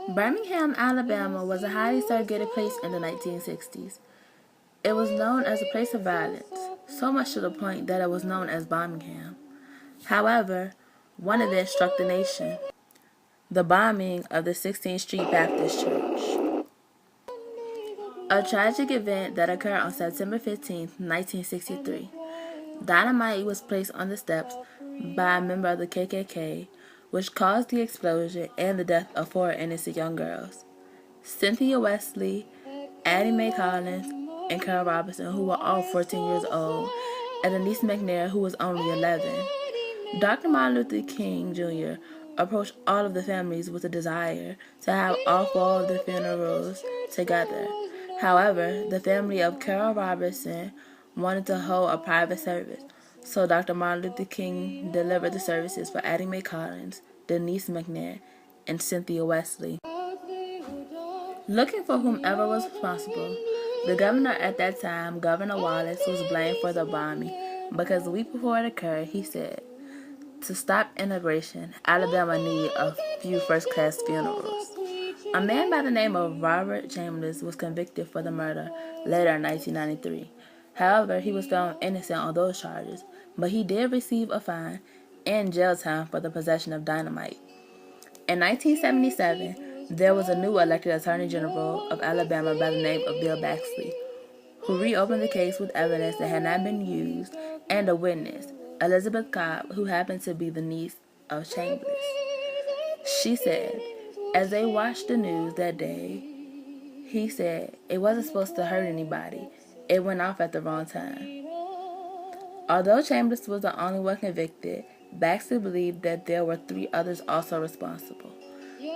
Birmingham, Alabama was a highly segregated place in the 1960s. It was known as a place of violence, so much to the point that it was known as Birmingham. However, one event struck the nation: the bombing of the 16th Street Baptist Church. A tragic event that occurred on September 15, 1963. Dynamite was placed on the steps by a member of the KKK, which caused the explosion and the death of 4 innocent young girls: Cynthia Wesley, Addie Mae Collins, and Carol Robinson, who were all 14 years old, and Denise McNair, who was only 11. Dr. Martin Luther King Jr. approached all of the families with a desire to have all 4 of the funerals together. However, the family of Carol Robinson wanted to hold a private service, so Dr. Martin Luther King delivered the services for Addie Mae Collins, Denise McNair, and Cynthia Wesley. Looking for whomever was responsible, the governor at that time, Governor Wallace, was blamed for the bombing because the week before it occurred, he said, to stop immigration, Alabama needed a few first-class funerals. A man by the name of Robert Chambers was convicted for the murder later in 1993. However, he was found innocent on those charges, but he did receive a fine and jail time for the possession of dynamite. In 1977, there was a new elected Attorney General of Alabama by the name of Bill Baxley, who reopened the case with evidence that had not been used and a witness, Elizabeth Cobb, who happened to be the niece of Chambers. She said, as they watched the news that day, he said, it wasn't supposed to hurt anybody. It went off at the wrong time. Although Chambers was the only one convicted, Baxter believed that there were 3 others also responsible: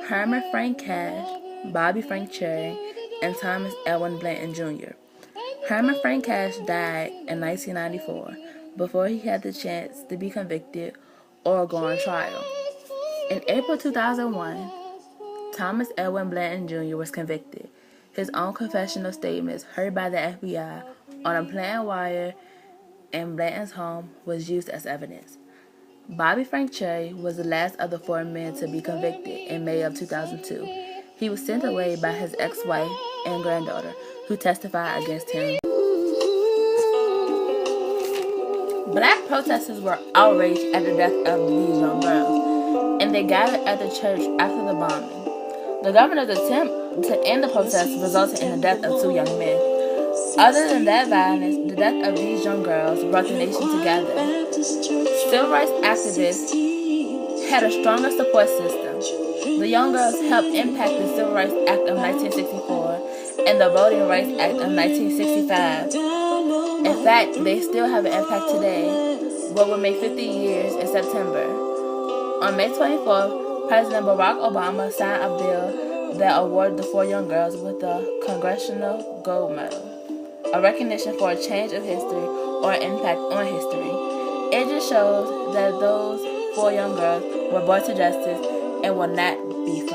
Herman Frank Cash, Bobby Frank Cherry, and Thomas Elwin Blanton Jr. Herman Frank Cash died in 1994 before he had the chance to be convicted or go on trial. In April 2001, Thomas Elwin Blanton Jr. was convicted. His own confessional statements heard by the FBI on a planned wire in Blanton's home was used as evidence. Bobby Frank Cherry was the last of the 4 men to be convicted in May of 2002. He was sent away by his ex-wife and granddaughter, who testified against him. Black protesters were outraged at the death of these young girls, and they gathered at the church after the bombing. The governor's attempt to end the protest resulted in the death of 2 young men. Other than that violence, the death of these young girls brought the nation together. Civil rights activists had a stronger support system. The young girls helped impact the Civil Rights Act of 1964 and the Voting Rights Act of 1965. In fact, they still have an impact today, what will make 50 years in September. On May 24th, President Barack Obama signed a bill that awarded the 4 young girls with the Congressional Gold Medal, a recognition for a change of history or an impact on history. It just shows that those 4 young girls were brought to justice and will not be forgotten.